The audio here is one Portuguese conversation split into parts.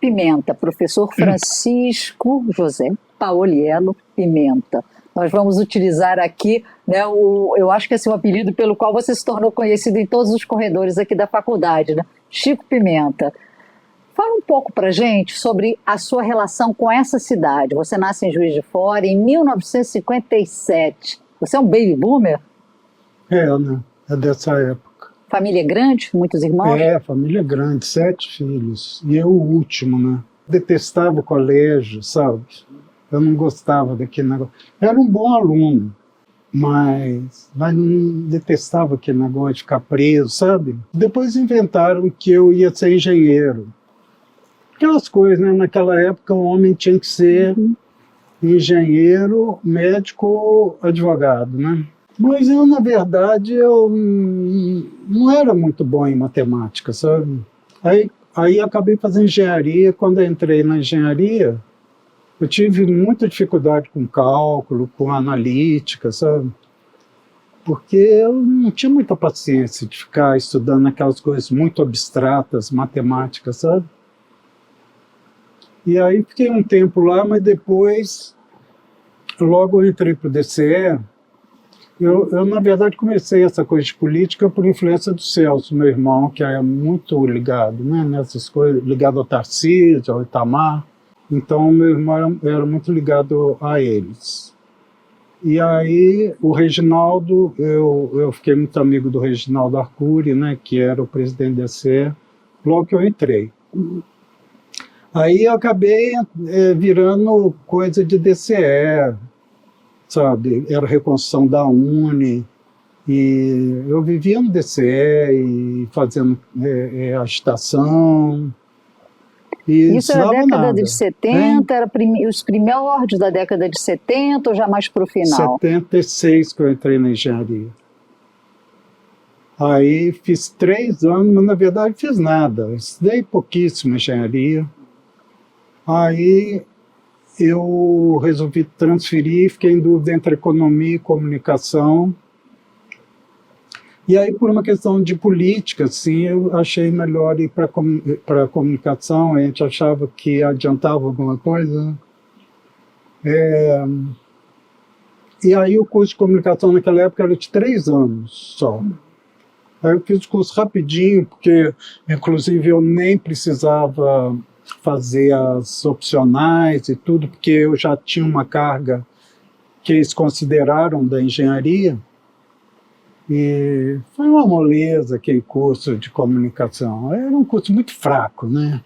Pimenta, professor Francisco José Paoliello Pimenta. Nós vamos utilizar aqui, né, eu acho que esse é o apelido pelo qual você se tornou conhecido em todos os corredores aqui da faculdade, né? Chico Pimenta. Fala um pouco para a gente sobre a sua relação com essa cidade. Você nasce em Juiz de Fora em 1957. Você é um baby boomer? Né? É dessa época. Família grande? Muitos irmãos? Família grande, 7 filhos. E eu o último, né? Detestava o colégio, sabe? Eu não gostava daquele negócio. Era um bom aluno, mas não detestava aquele negócio de ficar preso, sabe? Depois inventaram que eu ia ser engenheiro. Aquelas coisas, né? Naquela época o homem tinha que ser engenheiro, médico, advogado, né? Mas eu, na verdade, eu não era muito bom em matemática, sabe? Aí acabei fazendo engenharia. Quando eu entrei na engenharia, eu tive muita dificuldade com cálculo, com analítica, sabe? Porque eu não tinha muita paciência de ficar estudando aquelas coisas muito abstratas, matemáticas, sabe? E aí fiquei um tempo lá, mas depois, logo eu entrei para o DCE. Eu, na verdade, comecei essa coisa de política por influência do Celso, meu irmão, que é muito ligado, né, nessas coisas, ligado ao Tarcísio, ao Itamar. Então, meu irmão era muito ligado a eles. E aí, o Reginaldo, eu fiquei muito amigo do Reginaldo Arcuri, né, que era o presidente do DCE, logo que eu entrei. Aí eu acabei virando coisa de DCE, sabe? Era a reconstrução da Uni, e eu vivia no DCE e fazendo agitação. Isso era a década de 70, era os primórdios da década de 70 ou já mais para o final? 76 que eu entrei na engenharia. Aí fiz 3 anos, mas na verdade fiz nada. Estudei pouquíssimo engenharia. Aí eu resolvi transferir, fiquei em dúvida entre economia e comunicação. E aí, por uma questão de política, assim, eu achei melhor ir para a comunicação. A gente achava que adiantava alguma coisa. E aí o curso de comunicação naquela época era de 3 anos só. Aí eu fiz o curso rapidinho, porque, inclusive, eu nem precisava fazer as opcionais e tudo, porque eu já tinha uma carga que eles consideraram da engenharia. E foi uma moleza aquele curso de comunicação. Era um curso muito fraco, né?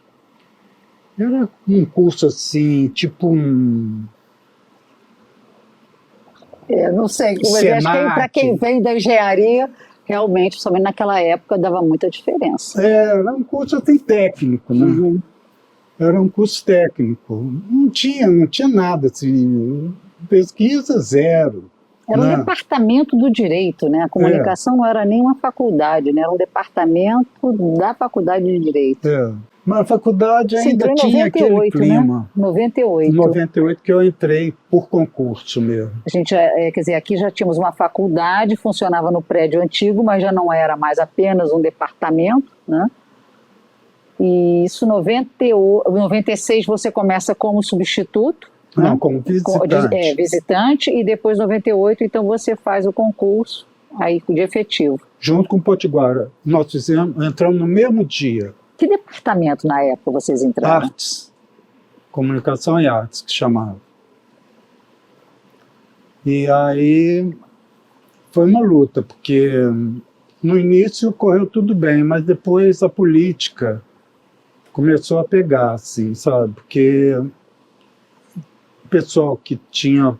Era um curso assim, tipo um... não sei, mas acho que para quem vem da engenharia, realmente, somente naquela época, dava muita diferença. Era um curso assim, técnico, né? Uhum. Era um curso técnico. Não tinha nada assim, pesquisa zero. Era um departamento do direito, né? A comunicação não era nem uma faculdade, né? Era um departamento da faculdade de direito. Mas a faculdade ainda tinha aquele clima. Né? 98. Em 98 que eu entrei por concurso mesmo. A gente, quer dizer, aqui já tínhamos uma faculdade, funcionava no prédio antigo, mas já não era mais apenas um departamento, né? E isso, 96 você começa como substituto. Não, como visitante. Visitante, e depois, 98, então você faz o concurso aí de efetivo. Junto com o Potiguara. Nós entramos no mesmo dia. Que departamento na época vocês entraram? Artes. Comunicação e artes, que chamava. E aí foi uma luta, porque no início correu tudo bem, mas depois a política começou a pegar, assim, sabe? Porque o pessoal que tinha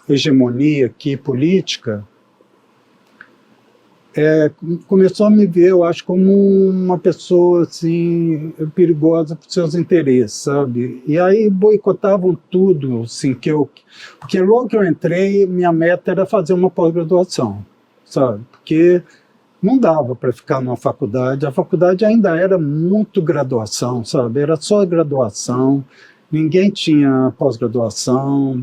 hegemonia aqui política começou a me ver, eu acho, como uma pessoa assim, perigosa para os seus interesses, sabe? E aí boicotavam tudo, assim, porque logo que eu entrei, minha meta era fazer uma pós-graduação, sabe? Porque não dava para ficar numa faculdade, a faculdade ainda era muito graduação, sabe? Era só graduação, ninguém tinha pós-graduação,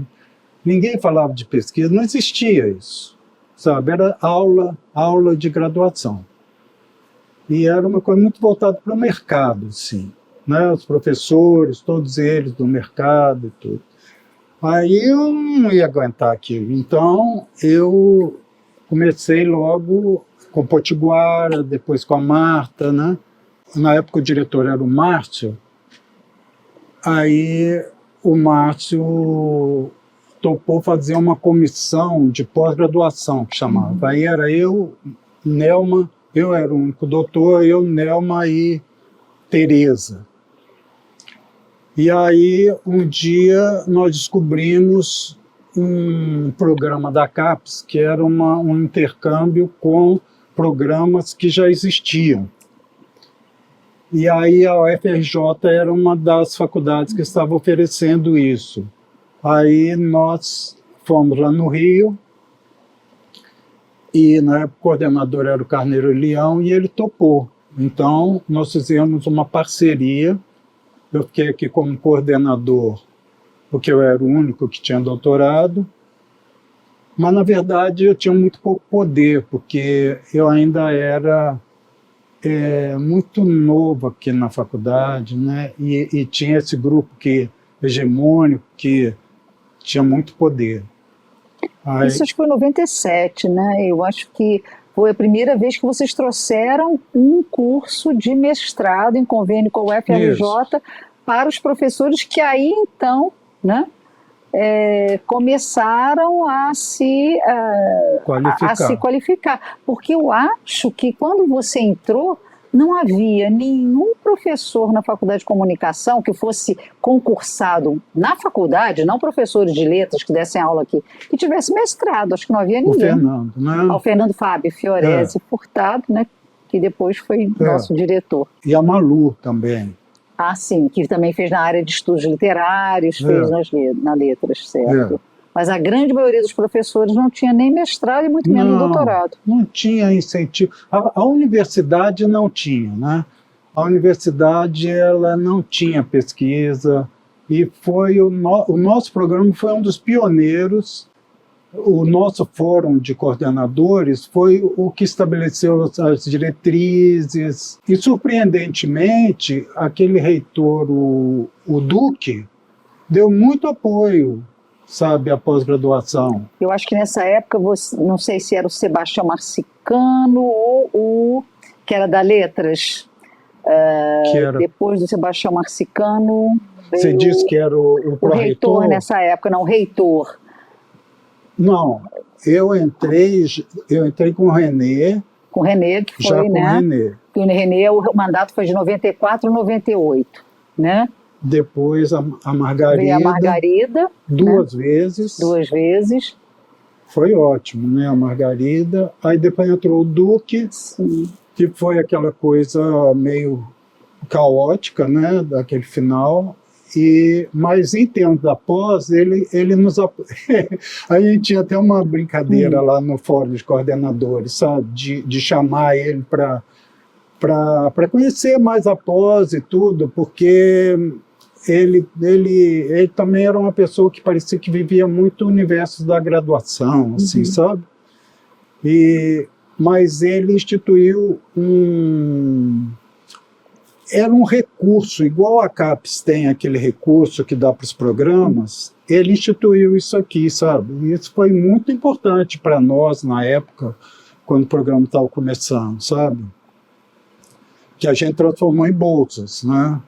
ninguém falava de pesquisa, não existia isso. Sabe, era aula de graduação. E era uma coisa muito voltada para o mercado, sim, né? Os professores, todos eles do mercado e tudo. Aí eu não ia aguentar aquilo. Então, eu comecei logo com Potiguara, depois com a Marta, né? Na época o diretor era o Márcio. Aí o Márcio topou fazer uma comissão de pós-graduação, que chamava. Aí era eu, Nelma, eu era o único doutor, eu, Nelma e Tereza. E aí, um dia, nós descobrimos um programa da CAPES, que era um intercâmbio com programas que já existiam. E aí a UFRJ era uma das faculdades que estava oferecendo isso. Aí nós fomos lá no Rio, e na época o coordenador era o Carneiro Leão, e ele topou. Então, nós fizemos uma parceria. Eu fiquei aqui como coordenador, porque eu era o único que tinha doutorado, mas, na verdade, eu tinha muito pouco poder, porque eu ainda era muito novo aqui na faculdade, né? E tinha esse grupo hegemônico que tinha muito poder. Aí, isso acho que foi em 97, né? Eu acho que foi a primeira vez que vocês trouxeram um curso de mestrado em convênio com o UFRJ para os professores que aí, então, né, começaram a se qualificar. Porque eu acho que quando você entrou, não havia nenhum professor na Faculdade de Comunicação que fosse concursado na faculdade, não professores de letras que dessem aula aqui, que tivesse mestrado. Acho que não havia ninguém. O Fernando, né? O Fernando Fábio Fiorese Furtado, né, que depois foi nosso diretor. E a Malu também. Ah, sim, que também fez na área de estudos literários, fez na letras, certo? Mas a grande maioria dos professores não tinha nem mestrado e muito menos doutorado. Não tinha incentivo. A universidade não tinha, né? A universidade ela não tinha pesquisa e foi o nosso programa foi um dos pioneiros. O nosso fórum de coordenadores foi o que estabeleceu as diretrizes e, surpreendentemente, aquele reitor, o Duque, deu muito apoio, sabe, à pós-graduação. Eu acho que nessa época, não sei se era o Sebastião Marcicano ou o que era da Letras. Depois do Sebastião Marcicano... Você disse que era o pró-reitor? O reitor nessa época, não, o reitor. Não, eu entrei com o Renê. Com o Renê, que foi, já com né? O Renê. E o Renê, o mandato foi de 94 a 98, né? Depois a Margarida. Veio a Margarida. Duas vezes. Duas vezes. Foi ótimo, né? A Margarida. Aí depois entrou o Duque, que foi aquela coisa meio caótica, né? Daquele final. Mas em termos da pós, ele nos a gente tinha até uma brincadeira lá no fórum de coordenadores, sabe, de chamar ele para conhecer mais a pós e tudo, porque ele também era uma pessoa que parecia que vivia muito o universo da graduação, assim, sabe? Mas ele instituiu era um recurso, igual a CAPES tem aquele recurso que dá para os programas, ele instituiu isso aqui, sabe? E isso foi muito importante para nós na época, quando o programa estava começando, sabe? Que a gente transformou em bolsas, né?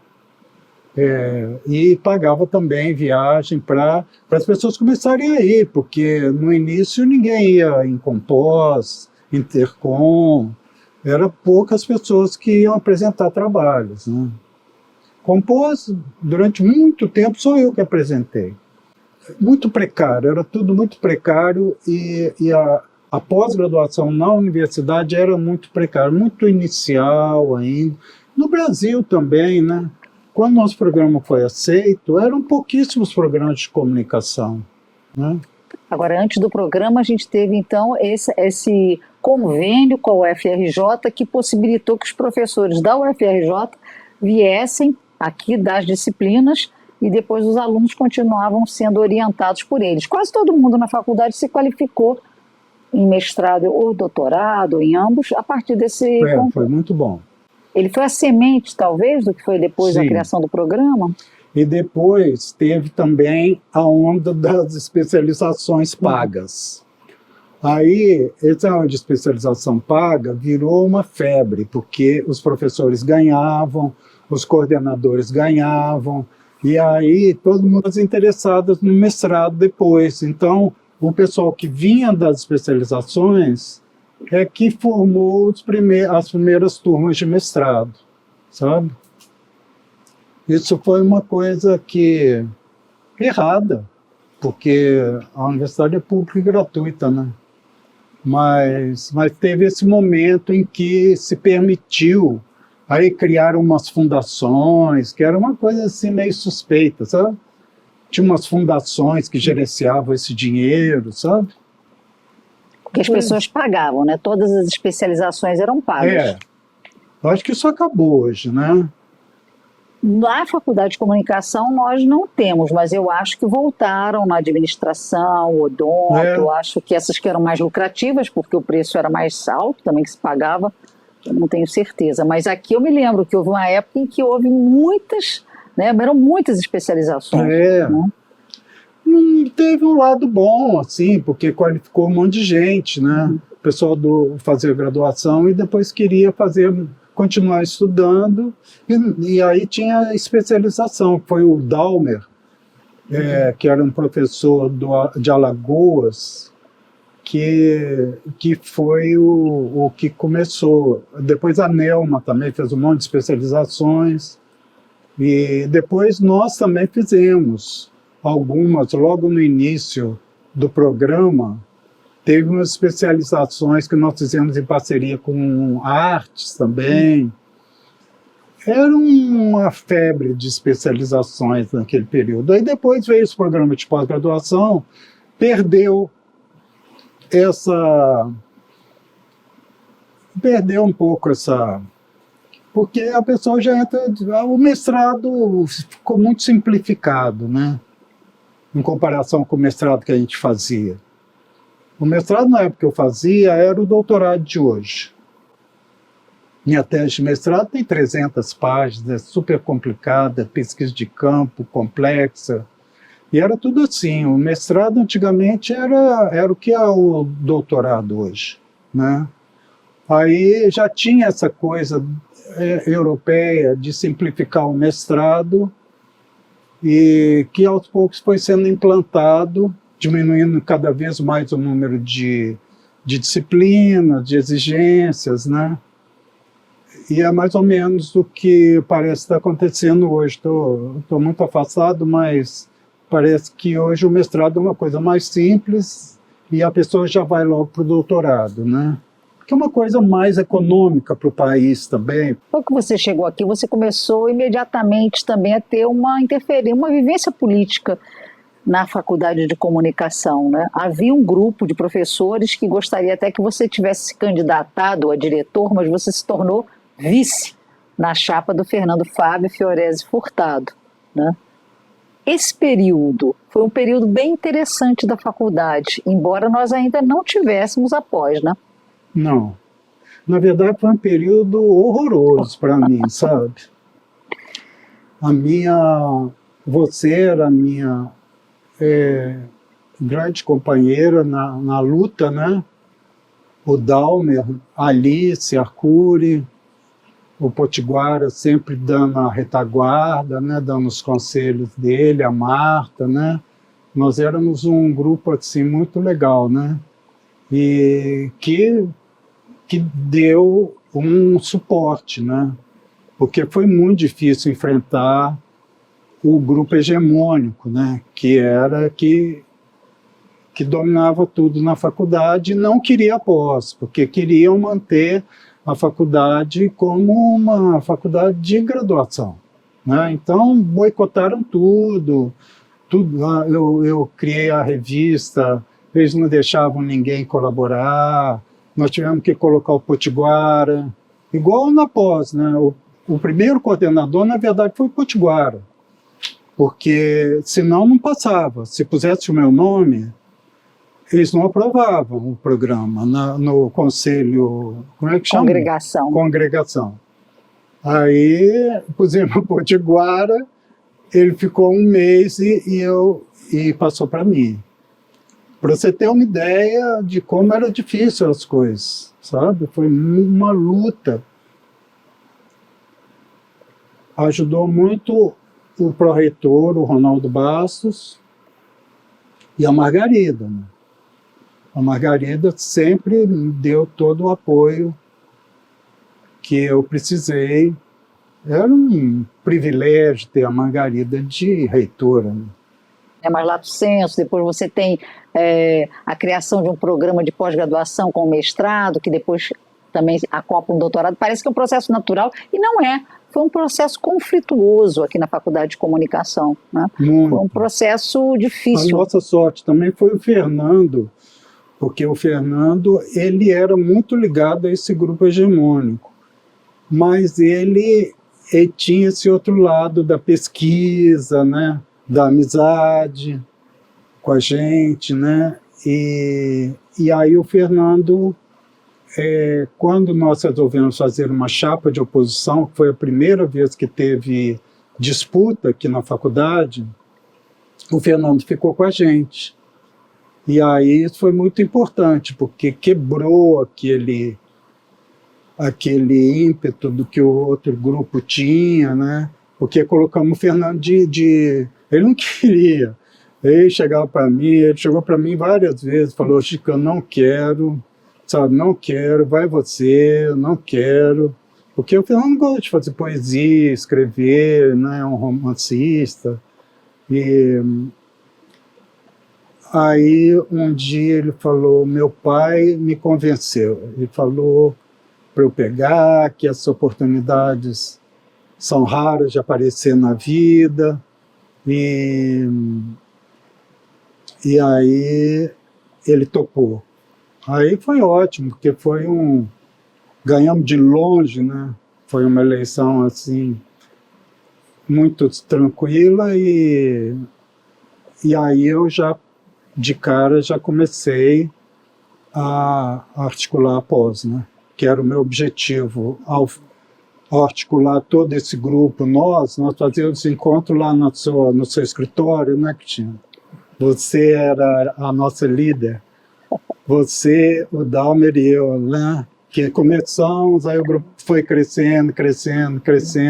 E pagava também viagem para as pessoas começarem a ir, porque no início ninguém ia em Compós, Intercom, eram poucas pessoas que iam apresentar trabalhos, né? Compós, durante muito tempo, sou eu que apresentei. Muito precário, era tudo muito precário e a pós-graduação na universidade era muito precária, muito inicial ainda. No Brasil também, né? Quando nosso programa foi aceito, eram pouquíssimos programas de comunicação, né? Agora, antes do programa, a gente teve, então, esse convênio com a UFRJ que possibilitou que os professores da UFRJ viessem aqui das disciplinas e depois os alunos continuavam sendo orientados por eles. Quase todo mundo na faculdade se qualificou em mestrado ou doutorado, em ambos, a partir desse... Foi muito bom. Ele foi a semente, talvez, do que foi depois da Sim. criação do programa? E depois teve também a onda das especializações pagas. Aí, esse negócio de especialização paga virou uma febre, porque os professores ganhavam, os coordenadores ganhavam, e aí todo mundo estava interessado no mestrado depois. Então, o pessoal que vinha das especializações é que formou as primeiras turmas de mestrado, sabe? Isso foi uma coisa que errada, porque a universidade é pública e gratuita, né? Mas teve esse momento em que se permitiu, aí criaram umas fundações, que era uma coisa assim meio suspeita, sabe? Tinha umas fundações que gerenciavam esse dinheiro, sabe? Porque as pessoas pagavam, né? Todas as especializações eram pagas. Eu acho que isso acabou hoje, né? Na Faculdade de Comunicação nós não temos, mas eu acho que voltaram na administração, odonto, acho que essas que eram mais lucrativas, porque o preço era mais alto também que se pagava, eu não tenho certeza. Mas aqui eu me lembro que houve uma época em que houve muitas, né, eram muitas especializações. Né? Teve um lado bom, assim, porque qualificou um monte de gente, né? O pessoal fazia graduação e depois queria continuar estudando, e aí tinha especialização. Foi o Dalmer, que era um professor de Alagoas, que foi o que começou. Depois a Nelma também fez um monte de especializações, e depois nós também fizemos algumas, logo no início do programa. Teve umas especializações que nós fizemos em parceria com artes também. Era uma febre de especializações naquele período. Aí depois veio esse programa de pós-graduação, perdeu um pouco essa... Porque a pessoa já entra... O mestrado ficou muito simplificado, né? Em comparação com o mestrado que a gente fazia. O mestrado, na época que eu fazia, era o doutorado de hoje. Minha tese de mestrado tem 300 páginas, é super complicada, pesquisa de campo, complexa. E era tudo assim. O mestrado, antigamente, era o que é o doutorado hoje, né? Aí já tinha essa coisa europeia de simplificar o mestrado, e que aos poucos foi sendo implantado, diminuindo cada vez mais o número de disciplinas, de exigências, né? E é mais ou menos o que parece estar acontecendo hoje. Estou muito afastado, mas parece que hoje o mestrado é uma coisa mais simples e a pessoa já vai logo para o doutorado, né? Que é uma coisa mais econômica para o país também. Quando você chegou aqui, você começou imediatamente também a ter uma interferência, uma vivência política na Faculdade de Comunicação, né? Havia um grupo de professores que gostaria até que você tivesse se candidatado a diretor, mas você se tornou vice na chapa do Fernando Fábio Fiorese Furtado, né? Esse período foi um período bem interessante da faculdade, embora nós ainda não tivéssemos após, né? Não. Na verdade, foi um período horroroso para mim, sabe? Você era a minha grande companheira na luta, né? O Dalmer, a Alice, Arcuri, o Potiguara sempre dando a retaguarda, né? Dando os conselhos dele, a Marta, né? Nós éramos um grupo assim muito legal, né? E que deu um suporte, né? Porque foi muito difícil enfrentar o grupo hegemônico, né? Que dominava tudo na faculdade e não queria pós, porque queriam manter a faculdade como uma faculdade de graduação, né? Então boicotaram tudo. Eu criei a revista, eles não deixavam ninguém colaborar, nós tivemos que colocar o Potiguara, igual na pós, né? O primeiro coordenador, na verdade, foi o Potiguara, porque senão não passava. Se pusesse o meu nome, eles não aprovavam o programa no conselho, como é que chama? Congregação. Congregação. Aí pusemos o Potiguara, ele ficou um mês e passou para mim. Para você ter uma ideia de como era difícil as coisas, sabe? Foi uma luta. Ajudou muito o pró-reitor, o Ronaldo Bastos, e a Margarida. Né? A Margarida sempre me deu todo o apoio que eu precisei. Era um privilégio ter a Margarida de reitora. Né? Mas lato sensu, depois você tem a criação de um programa de pós-graduação com mestrado, que depois também acopla um doutorado. Parece que é um processo natural, e não é. Foi um processo conflituoso aqui na Faculdade de Comunicação. Né? Foi um processo difícil. A nossa sorte também foi o Fernando, porque o Fernando ele era muito ligado a esse grupo hegemônico, mas ele tinha esse outro lado da pesquisa, né? Da amizade com a gente, né? E aí o Fernando, quando nós resolvemos fazer uma chapa de oposição, que foi a primeira vez que teve disputa aqui na faculdade, o Fernando ficou com a gente. E aí isso foi muito importante, porque quebrou aquele ímpeto do que o outro grupo tinha, né? Porque colocamos o Fernando ele não queria. Ele chegou para mim várias vezes, falou: Chico, eu não quero, sabe, não quero, vai você, eu não quero. Porque o Fernando gosta de fazer poesia, escrever, né? É um romancista. E aí um dia ele falou, meu pai me convenceu, ele falou para eu pegar, que as oportunidades são raras de aparecer na vida, e aí ele topou. Aí foi ótimo, porque ganhamos de longe, né? Foi uma eleição assim, muito tranquila, e aí eu já, de cara, já comecei a articular a pós, né? Que era o meu objetivo, ao articular todo esse grupo, nós fazíamos encontro lá no seu escritório, né, Cristina? Você era a nossa líder, você, o Dalmer e eu, né? Que começamos, aí o grupo foi crescendo,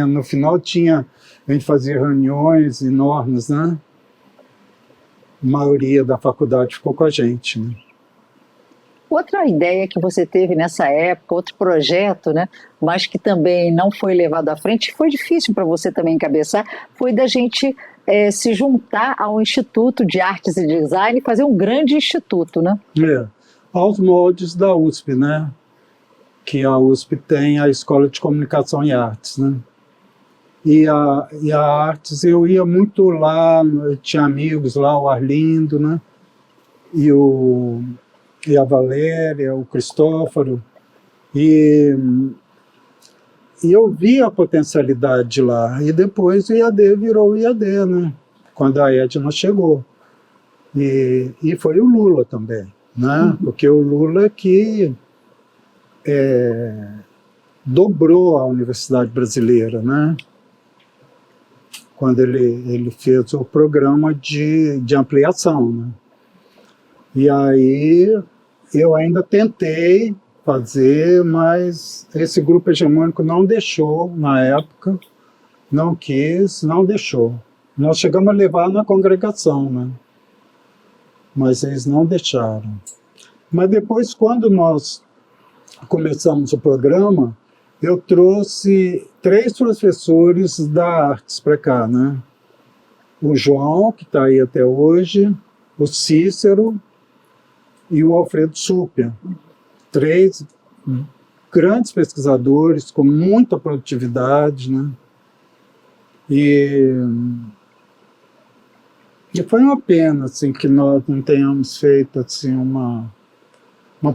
no final a gente fazia reuniões enormes, né? A maioria da faculdade ficou com a gente, né? Outra ideia que você teve nessa época, outro projeto, né, mas que também não foi levado à frente, foi difícil para você também encabeçar, foi da gente se juntar ao Instituto de Artes e Design e fazer um grande instituto, né? Aos moldes da USP, né? Que a USP tem a Escola de Comunicação e Artes, né? E a Artes, eu ia muito lá, eu tinha amigos lá, o Arlindo, né? E a Valéria, o Cristóforo, e eu vi a potencialidade lá, e depois o IAD virou o IAD, né? Quando a Edna chegou. E foi o Lula também, né? Porque o Lula que dobrou a Universidade Brasileira, né? Quando ele fez o programa de ampliação, né? E aí eu ainda tentei fazer, mas esse grupo hegemônico não deixou na época, não quis, não deixou. Nós chegamos a levar na congregação, né? Mas eles não deixaram. Mas depois, quando nós começamos o programa, eu trouxe 3 professores da Artes para cá, né? O João, que está aí até hoje, o Cícero e o Alfredo Súpia. 3 grandes pesquisadores com muita produtividade, né? E foi uma pena assim, que nós não tenhamos feito assim, uma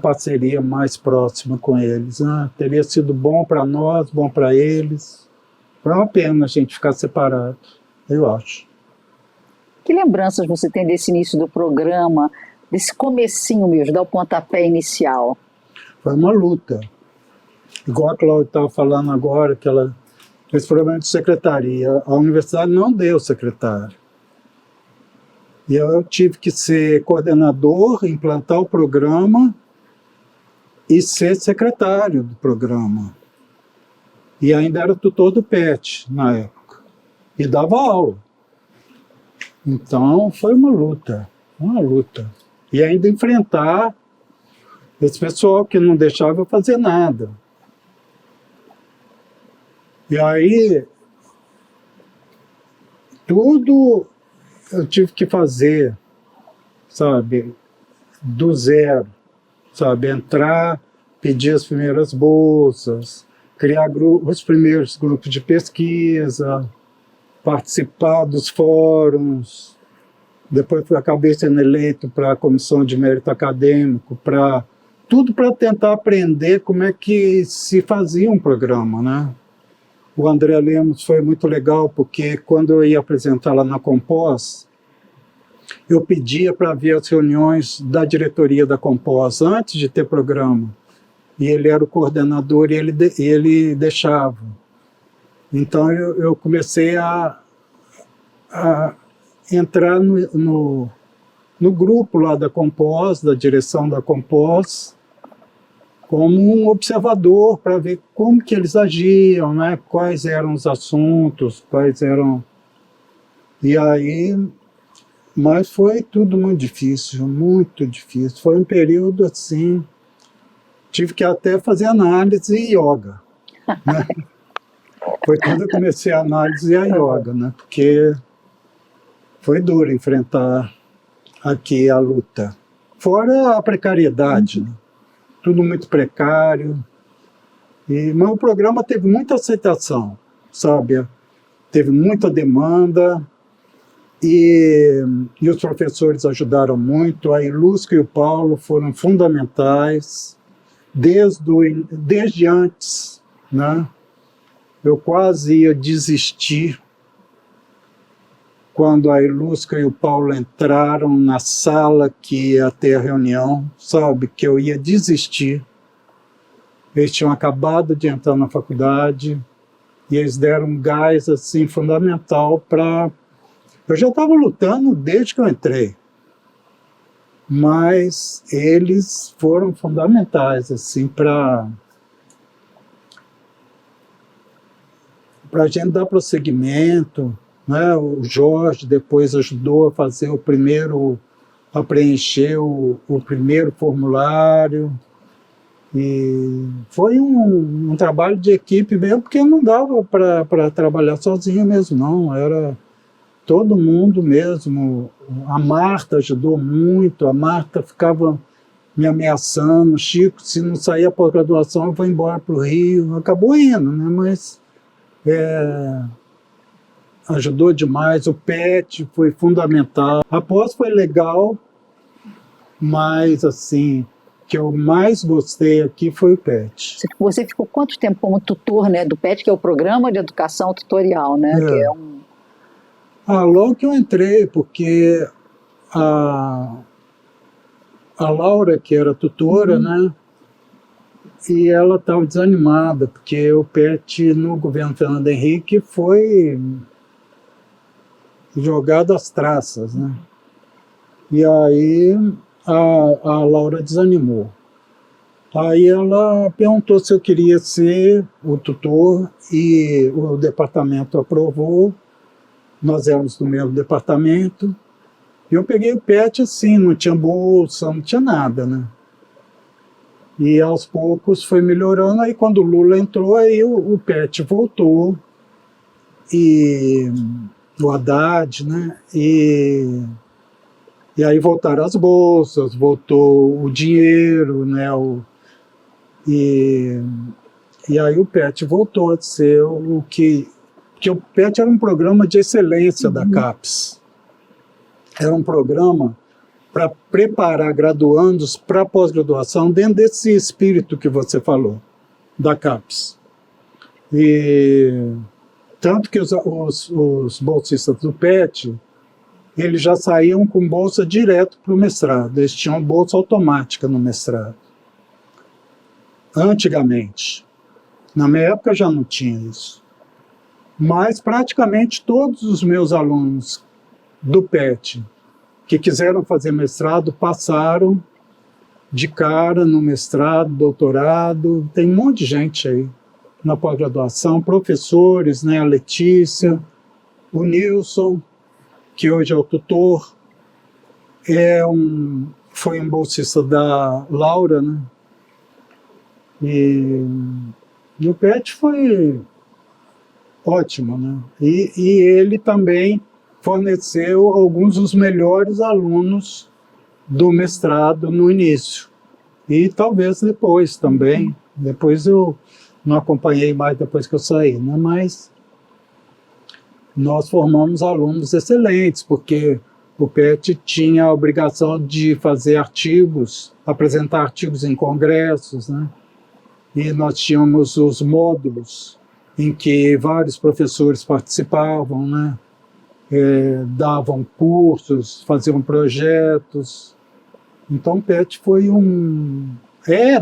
parceria mais próxima com eles, né? Teria sido bom para nós, bom para eles. Foi uma pena a gente ficar separado, eu acho. Que lembranças você tem desse início do programa, desse comecinho mesmo, dar o pontapé inicial? Foi uma luta. Igual a Cláudia estava falando agora, que ela esse problema de secretaria. A universidade não deu secretário. E eu tive que ser coordenador, implantar o programa e ser secretário do programa. E ainda era tutor do PET na época. E dava aula. Então foi uma luta, uma luta. E ainda enfrentar esse pessoal que não deixava eu fazer nada. E aí, tudo eu tive que fazer, sabe, do zero, sabe, entrar, pedir as primeiras bolsas, criar os primeiros grupos de pesquisa, participar dos fóruns. Depois acabei sendo eleito para a Comissão de Mérito Acadêmico, tudo para tentar aprender como é que se fazia um programa, né? O André Lemos foi muito legal, porque quando eu ia apresentar lá na Compós, eu pedia para ver as reuniões da diretoria da Compós, antes de ter programa. E ele era o coordenador e ele deixava. Então eu comecei a entrar no grupo lá da Compós, da direção da Compós, como um observador para ver como que eles agiam, né? Quais eram os assuntos, quais eram... E aí... Mas foi tudo muito difícil, muito difícil. Foi um período assim... Tive que até fazer análise e yoga, né? Foi quando eu comecei a análise e a yoga, né? Porque foi duro enfrentar aqui a luta. Fora a precariedade, né? Tudo muito precário. Mas o programa teve muita aceitação, sabe? Teve muita demanda e os professores ajudaram muito. A Ilusca e o Paulo foram fundamentais desde antes, né? Eu quase ia desistir quando a Ilusca e o Paulo entraram na sala que ia ter a reunião, sabe, que eu ia desistir. Eles tinham acabado de entrar na faculdade e eles deram um gás assim, fundamental para... Eu já estava lutando desde que eu entrei, mas eles foram fundamentais assim, para a gente dar prosseguimento, né? O Jorge depois ajudou a fazer a preencher o primeiro formulário. E foi um trabalho de equipe mesmo, porque não dava para trabalhar sozinho mesmo, não. Era todo mundo mesmo. A Marta ajudou muito, a Marta ficava me ameaçando: Chico, se não sair a pós-graduação, eu vou embora para o Rio. Acabou indo, né? Mas ajudou demais. O PET foi fundamental. A pós foi legal, mas assim, o que eu mais gostei aqui foi o PET. Você ficou quanto tempo como tutor, né, do PET, que é o Programa de Educação Tutorial, né? Que é um... Logo que eu entrei, porque a Laura, que era tutora, né, e ela estava desanimada, porque o PET no governo Fernando Henrique foi jogado às traças, né? E aí a Laura desanimou. Aí ela perguntou se eu queria ser o tutor e o departamento aprovou. Nós éramos do mesmo departamento. E eu peguei o PET assim, não tinha bolsa, não tinha nada, né? E aos poucos foi melhorando. Aí quando o Lula entrou, aí o PET voltou. E o Haddad, né? E aí voltaram as bolsas, voltou o dinheiro, né? E aí o PET voltou a ser o que... Porque o PET era um programa de excelência da CAPES. Era um programa para preparar graduandos para pós-graduação dentro desse espírito que você falou, da CAPES. E tanto que os bolsistas do PET, eles já saíam com bolsa direto para o mestrado. Eles tinham bolsa automática no mestrado. Antigamente. Na minha época já não tinha isso. Mas praticamente todos os meus alunos do PET que quiseram fazer mestrado passaram de cara no mestrado, doutorado. Tem um monte de gente aí na pós-graduação, professores, né? A Letícia, o Nilson, que hoje é o tutor, foi um bolsista da Laura, né? E o PET foi ótimo, né? E ele também forneceu alguns dos melhores alunos do mestrado no início. E talvez depois também. Depois eu não acompanhei mais depois que eu saí, né? Mas nós formamos alunos excelentes, porque o PET tinha a obrigação de fazer artigos, apresentar artigos em congressos, né? E nós tínhamos os módulos em que vários professores participavam, né? Davam cursos, faziam projetos. Então o PET foi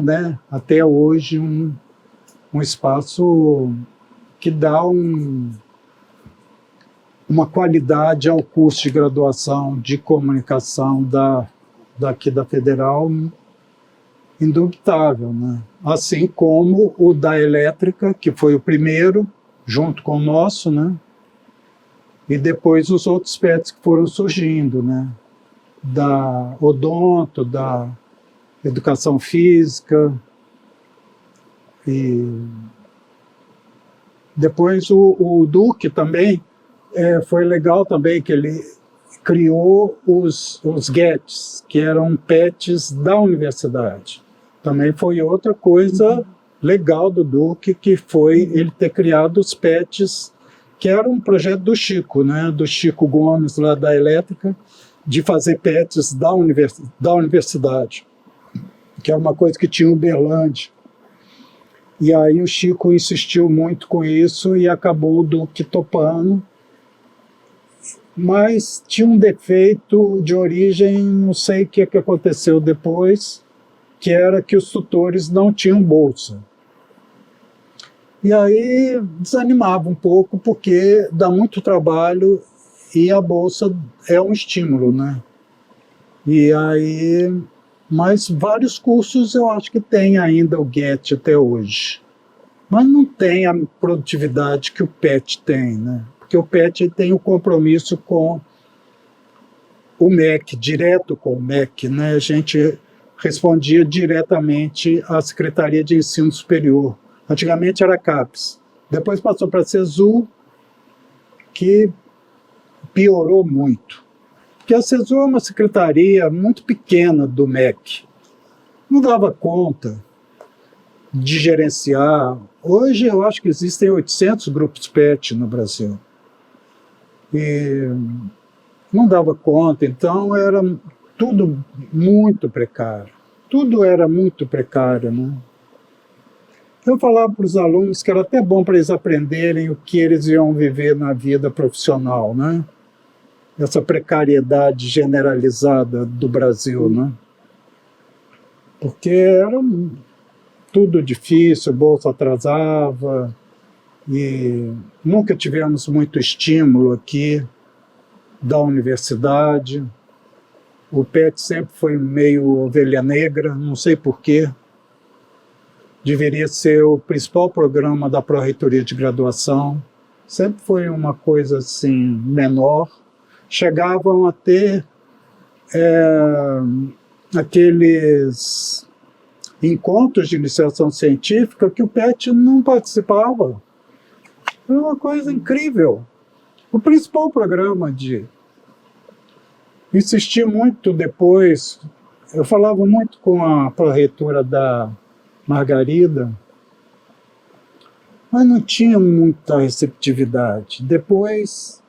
né? Até hoje um espaço que dá uma qualidade ao curso de graduação de comunicação daqui da Federal indubitável, né? Assim como o da Elétrica, que foi o primeiro, junto com o nosso, né? E depois os outros PETs que foram surgindo, né? Da odonto, da educação física, e depois o Duque também, foi legal também que ele criou os GETs, que eram PETs da universidade. Também foi outra coisa legal do Duque, que foi ele ter criado os PETs, que era um projeto do Chico, né? Do Chico Gomes, lá da Elétrica, de fazer PETs da universidade, que é uma coisa que tinha Uberlândia. E aí o Chico insistiu muito com isso e acabou o Duque topando. Mas tinha um defeito de origem, não sei o que aconteceu depois, que era que os tutores não tinham bolsa. E aí desanimava um pouco, porque dá muito trabalho e a bolsa é um estímulo, né? E aí, mas vários cursos eu acho que tem ainda o GET até hoje. Mas não tem a produtividade que o PET tem, né? Porque o PET tem o compromisso com o MEC, direto com o MEC, né? A gente respondia diretamente à Secretaria de Ensino Superior. Antigamente era CAPES. Depois passou para a CESU, que piorou muito. Porque a CESU é uma secretaria muito pequena do MEC. Não dava conta de gerenciar. Hoje eu acho que existem 800 grupos PET no Brasil. E não dava conta, então era tudo muito precário. Tudo era muito precário, né? Eu falava para os alunos que era até bom para eles aprenderem o que eles iam viver na vida profissional, né? Essa precariedade generalizada do Brasil, né? Porque era tudo difícil, a bolsa atrasava, e nunca tivemos muito estímulo aqui da universidade. O PET sempre foi meio ovelha negra, não sei porquê. Deveria ser o principal programa da Pró-Reitoria de Graduação. Sempre foi uma coisa assim, menor. Chegavam a ter aqueles encontros de iniciação científica que o PET não participava. Era uma coisa incrível. O principal programa de... Insisti muito depois, eu falava muito com a pró-reitora da Margarida, mas não tinha muita receptividade. Depois,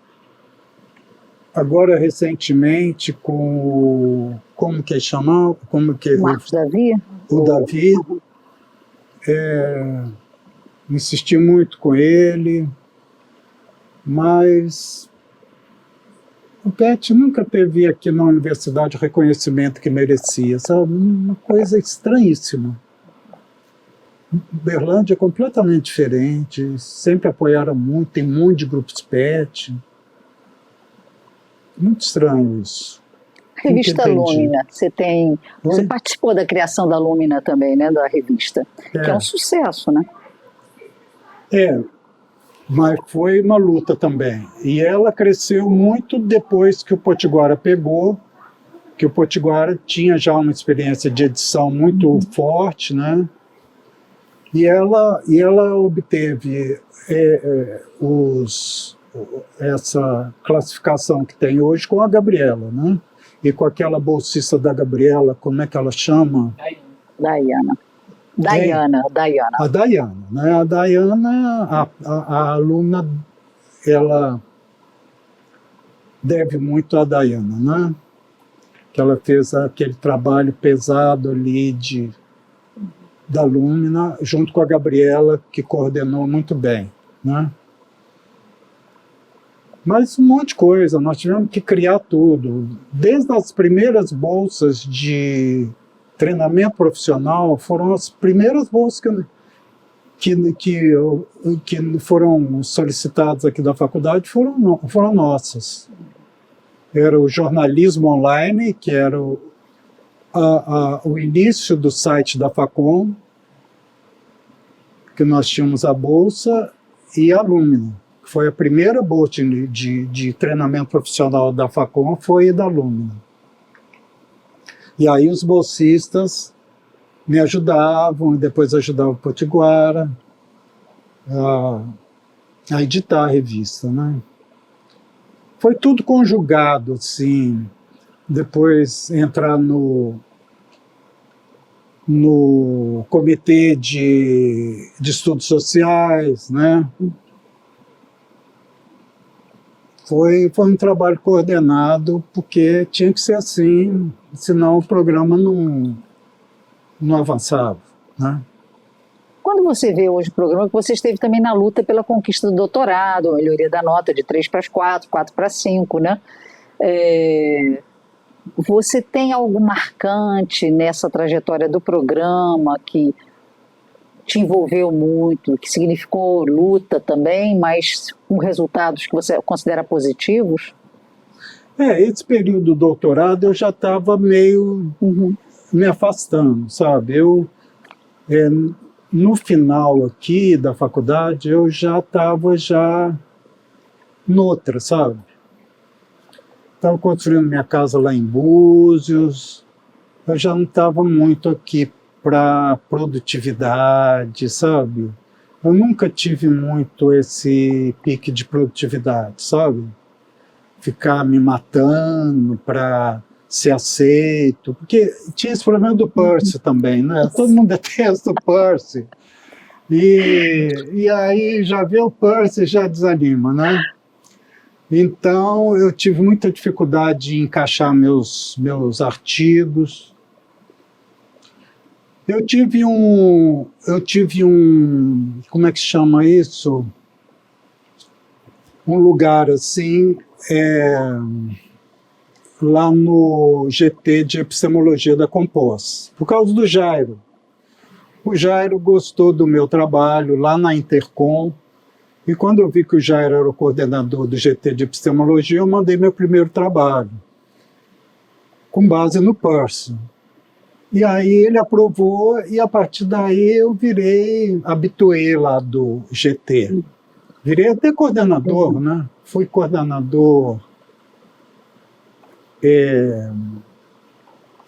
agora recentemente, com como que chamava? Marcos Davi? O Davi. Insisti muito com ele, mas o PET nunca teve aqui na universidade o reconhecimento que merecia, sabe? Uma coisa estranhíssima. Berlândia é completamente diferente, sempre apoiaram muito, tem um monte de grupos PET. Muito estranho isso. Revista Lumina, você participou da criação da Lumina também, né, da revista, que é um sucesso, né? Mas foi uma luta também. E ela cresceu muito depois que o Potiguara pegou, que o Potiguara tinha já uma experiência de edição muito forte, né? E ela obteve essa classificação que tem hoje com a Gabriela, né? E com aquela bolsista da Gabriela, como é que ela chama? Diana. A Diana, né? A Diana, a aluna, ela deve muito à Diana, né? Que ela fez aquele trabalho pesado ali da Lumina, junto com a Gabriela, que coordenou muito bem, né? Mas um monte de coisa, nós tivemos que criar tudo. Desde as primeiras bolsas de treinamento profissional, foram as primeiras bolsas que foram solicitadas aqui da faculdade, foram nossas. Era o jornalismo online, que era o início do site da Facom, que nós tínhamos a bolsa, e a Lumina, que foi a primeira bolsa de treinamento profissional da Facom, foi da Lumina. E aí os bolsistas me ajudavam, e depois ajudavam o Potiguara a editar a revista, né? Foi tudo conjugado, assim, depois entrar no comitê de estudos sociais, né? Foi um trabalho coordenado, porque tinha que ser assim, senão o programa não avançava, né? Quando você vê hoje o programa, que você esteve também na luta pela conquista do doutorado, a melhoria da nota de 3 para 4, 4 para 5, né? Você tem algo marcante nessa trajetória do programa que te envolveu muito, que significou luta também, mas com resultados que você considera positivos? Esse período do doutorado eu já estava meio me afastando, sabe? No final aqui da faculdade, eu já estava noutra, sabe? Estava construindo minha casa lá em Búzios, eu já não estava muito aqui para produtividade, sabe? Eu nunca tive muito esse pique de produtividade, sabe? Ficar me matando para ser aceito, porque tinha esse problema do Percy também, né? Todo mundo detesta o Percy. E aí já vê o Percy já desanima, né? Então eu tive muita dificuldade em encaixar meus artigos. Eu tive um, como é que chama isso? Um lugar assim, lá no GT de Epistemologia da Compós, por causa do Jairo. O Jairo gostou do meu trabalho lá na Intercom, e quando eu vi que o Jairo era o coordenador do GT de Epistemologia, eu mandei meu primeiro trabalho, com base no Percy. E aí ele aprovou, e a partir daí eu virei habitué lá do GT. Virei até coordenador, né? Fui coordenador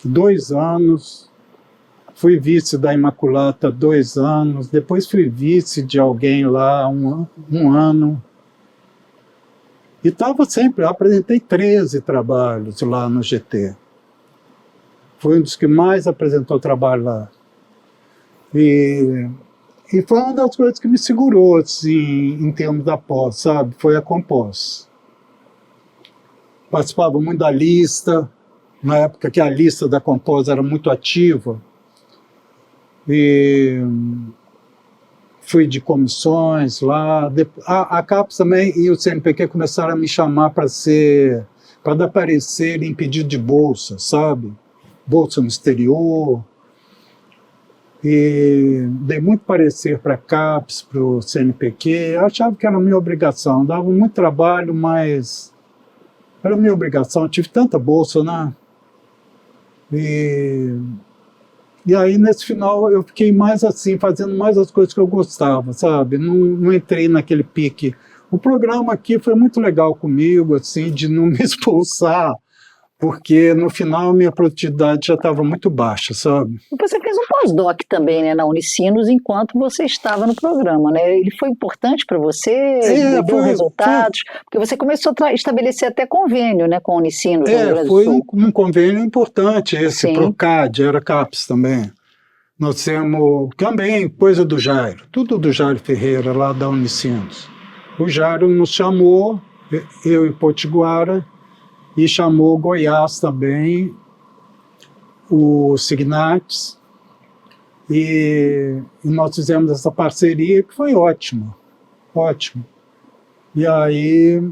2 anos, fui vice da Imaculata 2 anos, depois fui vice de alguém lá um ano. E estava sempre, apresentei 13 trabalhos lá no GT. Foi um dos que mais apresentou trabalho lá. E foi uma das coisas que me segurou, assim, em termos da pós, sabe? Foi a Compós. Participava muito da lista, na época que a lista da Compós era muito ativa. E fui de comissões lá. A CAPES também e o CNPq começaram a me chamar para aparecer em pedido de bolsa, sabe? Bolsa no exterior. e dei muito parecer para a CAPES, para o CNPq. Eu achava que era minha obrigação, dava muito trabalho, mas era minha obrigação. Eu tive tanta bolsa, né? E aí, nesse final, eu fiquei mais assim, fazendo mais as coisas que eu gostava, sabe? Não entrei naquele pique. O programa aqui foi muito legal comigo, assim, de não me expulsar, porque no final a minha produtividade já estava muito baixa, sabe? Você fez um pós-doc também, né, na Unicinos, enquanto você estava no programa, né? Ele foi importante para você? Deu resultados? Porque você começou a estabelecer até convênio, né, com a Unicinos no Rio Grande do foi Sul. um convênio importante esse, Sim. Procad, era CAPES também. Nós temos também coisa do Jairo, tudo do Jairo Ferreira, lá da Unicinos. O Jairo nos chamou, eu e Potiguara, e chamou Goiás também, o Signates, e nós fizemos essa parceria que foi ótima, ótimo. E aí,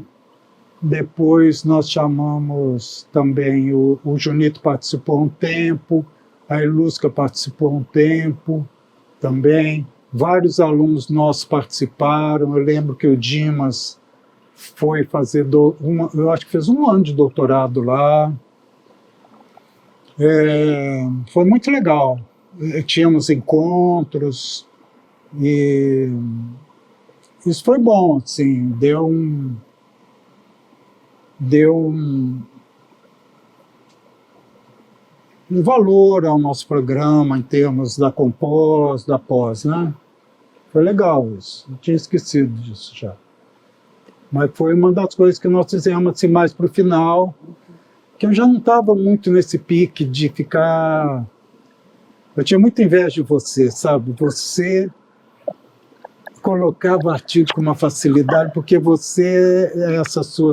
depois nós chamamos também, o Junito participou um tempo, a Ilusca participou um tempo também, vários alunos nossos participaram, eu lembro que o Dimas foi fazer, eu acho que fez 1 ano de doutorado lá. Foi muito legal. Tínhamos encontros e isso foi bom, assim, deu um valor ao nosso programa em termos da Compós, da Pós, né? Foi legal isso, eu tinha esquecido disso já. Mas foi uma das coisas que nós fizemos assim, mais para o final, que eu já não estava muito nesse pique de ficar... Eu tinha muita inveja de você, sabe? Você colocava artigo com uma facilidade, porque você, essa sua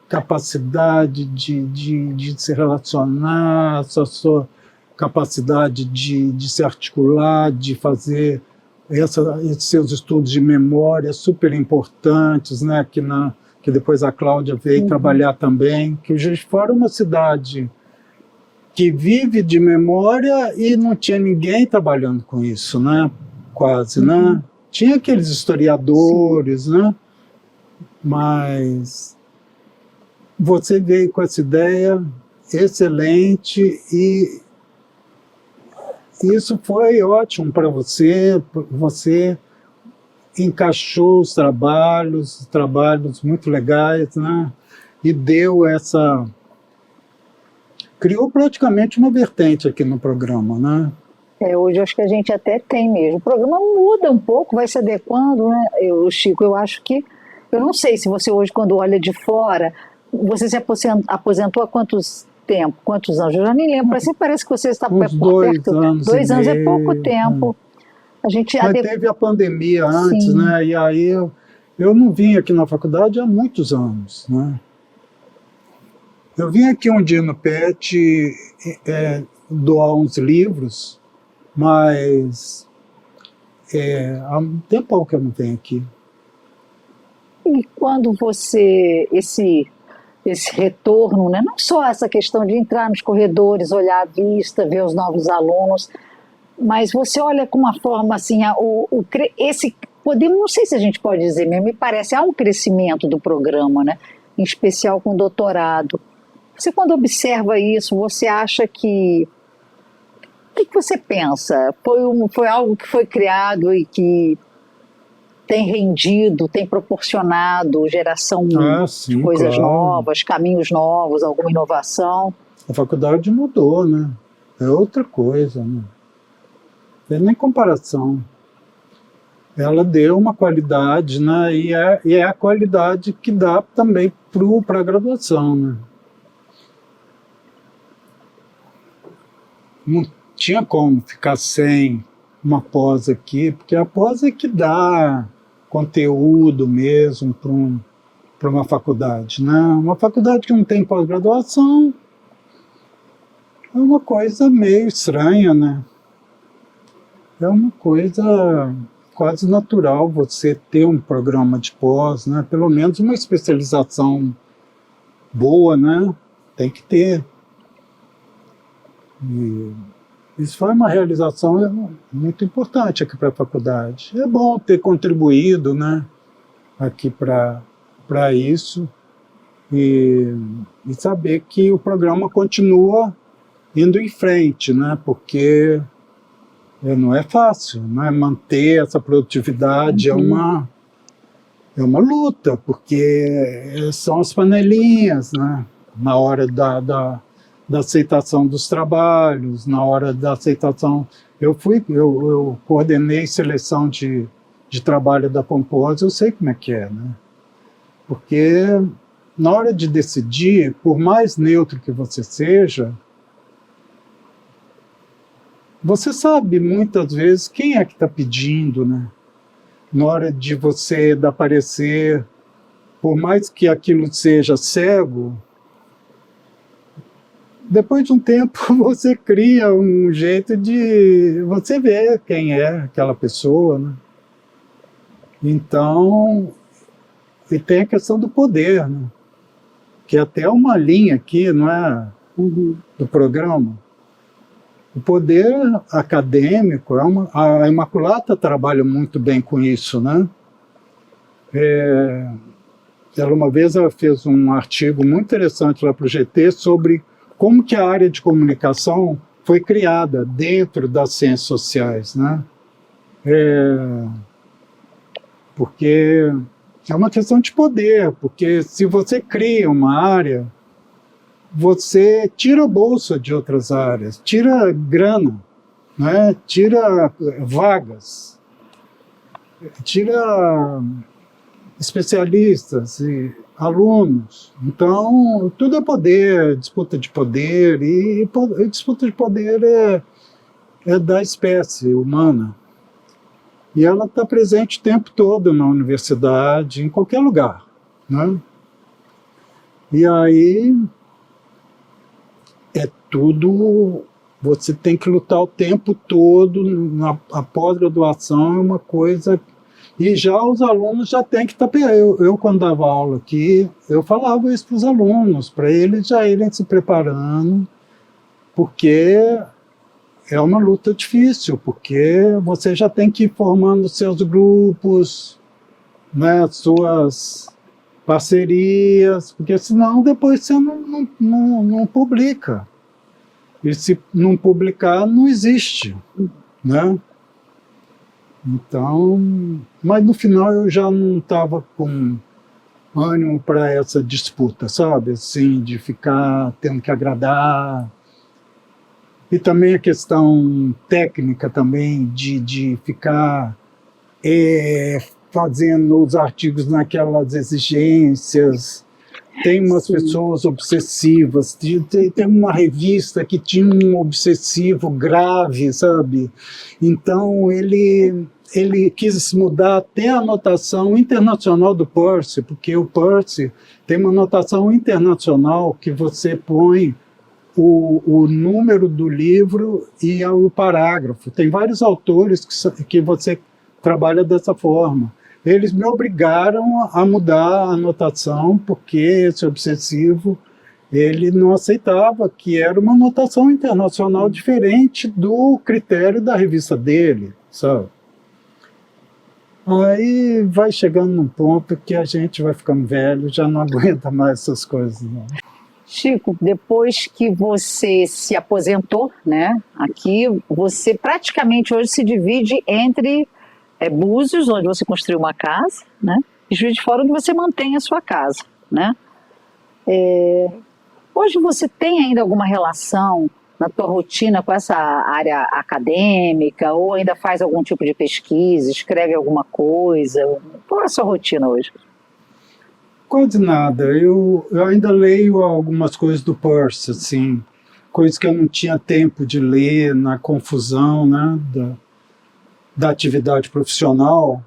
capacidade de se relacionar, essa sua capacidade de se articular, de fazer esses seus estudos de memória super importantes, né? Que depois a Cláudia veio trabalhar também, que o Juiz de Fora é uma cidade que vive de memória e não tinha ninguém trabalhando com isso, né? Quase, né? Tinha aqueles historiadores, né? Mas você veio com essa ideia excelente e isso foi ótimo para você. Você encaixou os trabalhos muito legais, né? E deu essa... Criou praticamente uma vertente aqui no programa, né? Hoje acho que a gente até tem mesmo. O programa muda um pouco, vai se adequando, né? Chico, eu acho que... Eu não sei se você hoje, quando olha de fora, você se aposentou há quantos anos? Eu já nem lembro, assim, parece que você está uns por 2 perto. anos 2 anos e é pouco meio, tempo. A gente Mas teve a pandemia antes, Sim. né? E aí eu não vim aqui na faculdade há muitos anos, né? Eu vim aqui um dia no PET doar uns livros, mas há um tempão que eu não venho aqui. E quando você, esse retorno, né? Não só essa questão de entrar nos corredores, olhar a vista, ver os novos alunos, mas você olha com uma forma assim, não sei se a gente pode dizer mesmo, me parece, há um crescimento do programa, né? Em especial com o doutorado. Você, quando observa isso, você acha que... O que você pensa? Foi algo que foi criado e que tem rendido, tem proporcionado geração Sim, de coisas claro. novas, caminhos novos, alguma inovação? A faculdade mudou, né? É outra coisa, né? Não tem nem comparação. Ela deu uma qualidade, né? E é a qualidade que dá também para a graduação, né? Não tinha como ficar sem uma pós aqui, porque a pós é que dá conteúdo mesmo para uma faculdade, né? Uma faculdade que não tem pós-graduação é uma coisa meio estranha, né? É uma coisa quase natural você ter um programa de pós, né? Pelo menos uma especialização boa, né? Tem que ter. Isso foi uma realização muito importante aqui para a faculdade. É bom ter contribuído, né, aqui para isso e saber que o programa continua indo em frente, né, porque não é fácil, né, manter essa produtividade. É uma luta, porque são as panelinhas, né, na hora da aceitação dos trabalhos, na hora da aceitação. Eu coordenei seleção de trabalho da Pomposa, eu sei como é que é, né? Porque na hora de decidir, por mais neutro que você seja, você sabe muitas vezes quem é que está pedindo, né? Na hora de você dar parecer, por mais que aquilo seja cego, depois de um tempo você cria um jeito de você ver quem é aquela pessoa, né? Então, e tem a questão do poder, né? Que é até uma linha aqui, não é, do programa. O poder acadêmico, a Imaculata trabalha muito bem com isso, né? Ela uma vez fez um artigo muito interessante lá para o GT sobre como que a área de comunicação foi criada dentro das ciências sociais, né? Porque é uma questão de poder, porque se você cria uma área, você tira a bolsa de outras áreas, tira grana, né? Tira vagas, tira especialistas e alunos. Então, tudo é poder, disputa de poder, e disputa de poder é da espécie humana. E ela está presente o tempo todo na universidade, em qualquer lugar, né? E aí é tudo, você tem que lutar o tempo todo, a pós-graduação é uma coisa. E já os alunos já têm que estar... Eu, quando dava aula aqui, eu falava isso para os alunos, para eles já irem se preparando, porque é uma luta difícil, porque você já tem que ir formando seus grupos, né, suas parcerias, porque senão depois você não publica. E se não publicar, não existe, né? Então, mas no final eu já não estava com ânimo para essa disputa, sabe? Assim, de ficar tendo que agradar. E também a questão técnica também, de ficar fazendo os artigos naquelas exigências. Tem umas pessoas obsessivas, tem uma revista que tinha um obsessivo grave, sabe? Então ele quis mudar até a notação internacional do Peirce, porque o Peirce tem uma notação internacional que você põe o número do livro e o parágrafo. Tem vários autores que você trabalha dessa forma. Eles me obrigaram a mudar a notação, porque esse obsessivo ele não aceitava que era uma notação internacional diferente do critério da revista dele, sabe? Aí vai chegando num ponto que a gente vai ficando velho, já não aguenta mais essas coisas, não. Chico, depois que você se aposentou, né, aqui, você praticamente hoje se divide entre Búzios, onde você construiu uma casa, né, e Juiz de Fora, onde você mantém a sua casa, né? Hoje você tem ainda alguma relação na tua rotina com essa área acadêmica, ou ainda faz algum tipo de pesquisa, escreve alguma coisa? Qual é a sua rotina hoje? Quase nada. Eu ainda leio algumas coisas do Peirce, assim, coisas que eu não tinha tempo de ler na confusão, né, da atividade profissional.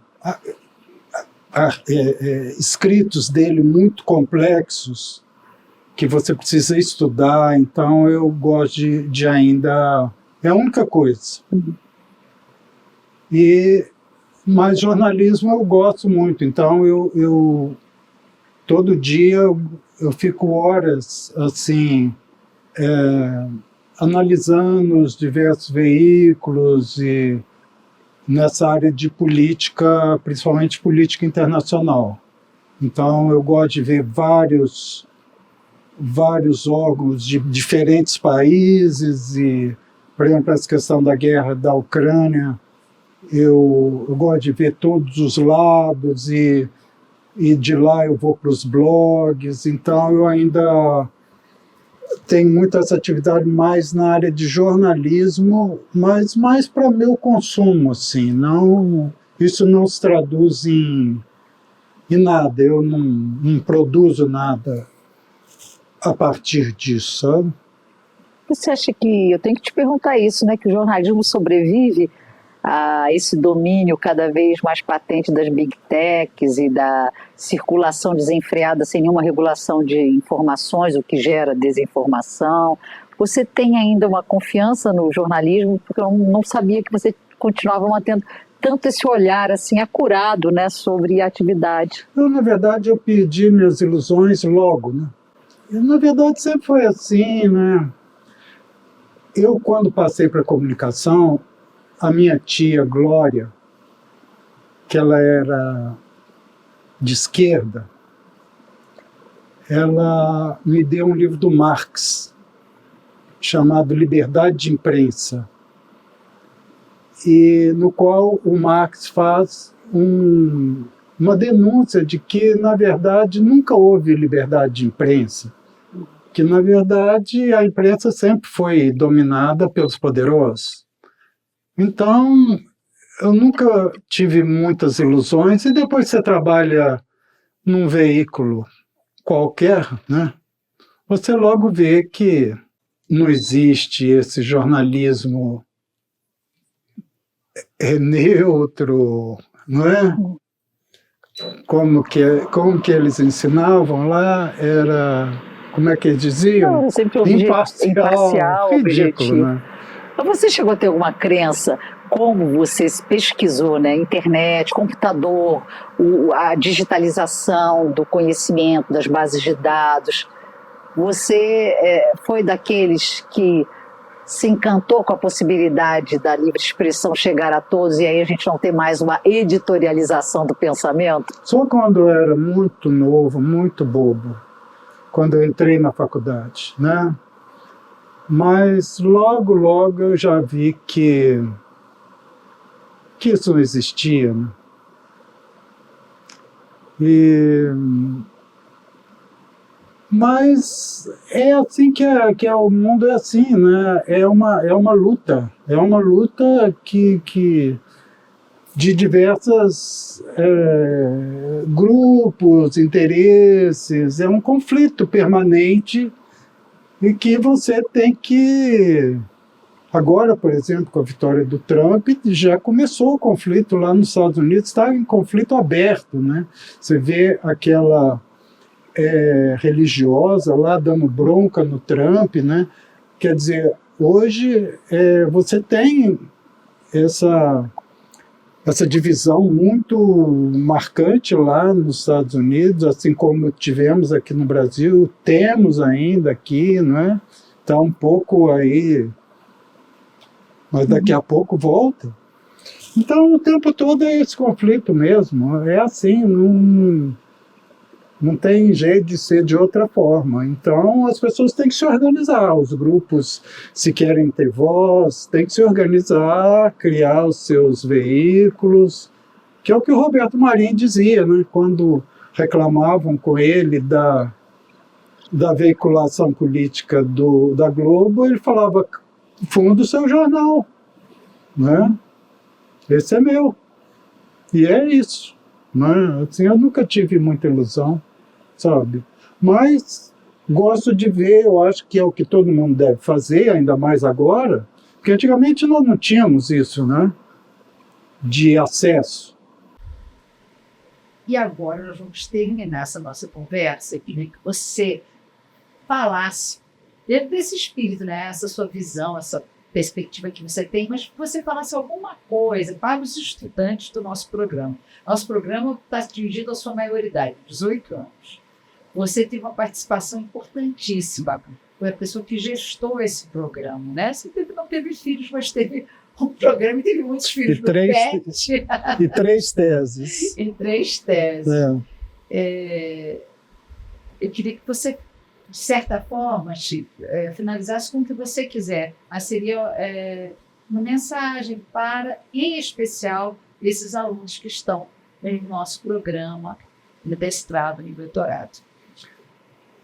Escritos dele muito complexos, que você precisa estudar, então eu gosto de ainda... É a única coisa. Mas jornalismo eu gosto muito, então eu todo dia eu fico horas assim analisando os diversos veículos e nessa área de política, principalmente política internacional. Então, eu gosto de ver vários órgãos de diferentes países e, por exemplo, essa questão da guerra da Ucrânia, eu gosto de ver todos os lados e de lá eu vou para os blogs, então eu ainda tenho muito essa atividade mais na área de jornalismo, mas mais para meu consumo, assim, não, isso não se traduz em nada, eu não produzo nada a partir disso, sabe? Você acha que, eu tenho que te perguntar isso, né, que o jornalismo sobrevive a esse domínio cada vez mais patente das big techs e da circulação desenfreada sem nenhuma regulação de informações, o que gera desinformação? Você tem ainda uma confiança no jornalismo? Porque eu não sabia que você continuava mantendo tanto esse olhar assim acurado, né, sobre a atividade. Na verdade, eu perdi minhas ilusões logo, né? Na verdade, sempre foi assim, né? Eu, quando passei para a comunicação, a minha tia Glória, que ela era de esquerda, ela me deu um livro do Marx, chamado Liberdade de Imprensa, e no qual o Marx faz uma denúncia de que, na verdade, nunca houve liberdade de imprensa, que, na verdade, a imprensa sempre foi dominada pelos poderosos. Então, eu nunca tive muitas ilusões, e depois você trabalha num veículo qualquer, né? Você logo vê que não existe esse jornalismo neutro, não é? Como que eles ensinavam lá, era, como é que eles diziam? Não, sempre imparcial, ridículo, objetivo. né? Mas você chegou a ter alguma crença, como você pesquisou, né? Internet, computador, a digitalização do conhecimento, das bases de dados. Você foi daqueles que se encantou com a possibilidade da livre expressão chegar a todos e aí a gente não ter mais uma editorialização do pensamento? Só quando eu era muito novo, muito bobo, quando eu entrei na faculdade, né? Mas logo, logo eu já vi que isso não existia, né? Mas é assim que o mundo é assim, né? É uma luta que de diversos grupos, interesses, é um conflito permanente e que você tem que... Agora, por exemplo, com a vitória do Trump, já começou o conflito lá nos Estados Unidos, está em conflito aberto, né? Você vê aquela religiosa lá dando bronca no Trump, né? Quer dizer, hoje você tem essa divisão muito marcante lá nos Estados Unidos, assim como tivemos aqui no Brasil, temos ainda aqui, né? Está um pouco aí, mas daqui a pouco volta. Então, o tempo todo é esse conflito mesmo, é assim, não tem jeito de ser de outra forma. Então, as pessoas têm que se organizar, os grupos, se querem ter voz, têm que se organizar, criar os seus veículos, que é o que o Roberto Marinho dizia, né? Quando reclamavam com ele da veiculação política da Globo, ele falava: funda o seu jornal, né? Esse é meu. E é isso, né? Assim, eu nunca tive muita ilusão, sabe? Mas gosto de ver, eu acho que é o que todo mundo deve fazer, ainda mais agora, porque antigamente nós não tínhamos isso, né? De acesso. E agora nós vamos terminar essa nossa conversa. Eu queria que você falasse, dentro desse espírito, né? Essa sua visão, essa perspectiva que você tem, mas que você falasse alguma coisa para os estudantes do nosso programa. Nosso programa está dirigido à sua maioridade, 18 anos. Você teve uma participação importantíssima foi a pessoa que gestou esse programa, né? Você não teve filhos, mas teve um programa e teve muitos filhos. E 3 teses. Em 3 teses. É. Eu queria que você, de certa forma, Chico, finalizasse com o que você quiser, mas seria uma mensagem para, em especial, esses alunos que estão em nosso programa de mestrado e doutorado.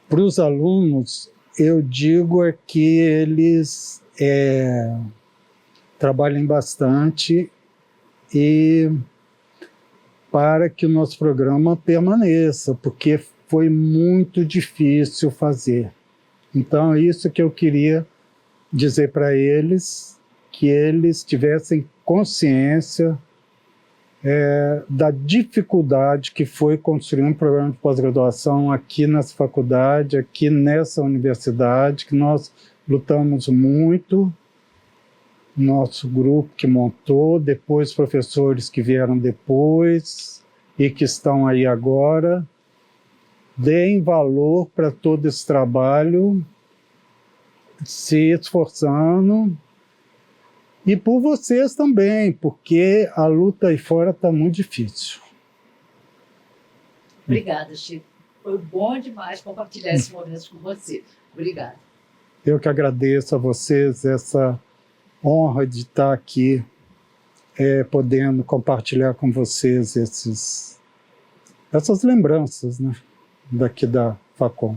Para os alunos, eu digo que eles trabalhem bastante e para que o nosso programa permaneça, porque foi muito difícil fazer. Então, é isso que eu queria dizer para eles, que eles tivessem consciência da dificuldade que foi construir um programa de pós-graduação aqui nessa faculdade, aqui nessa universidade, que nós lutamos muito, nosso grupo que montou, depois professores que vieram depois e que estão aí agora. Deem valor para todo esse trabalho, se esforçando, e por vocês também, porque a luta aí fora está muito difícil. Obrigada, Chico. Foi bom demais compartilhar esse momento com você. Obrigada. Eu que agradeço a vocês essa honra de estar aqui, podendo compartilhar com vocês essas lembranças, né, daqui da Facom.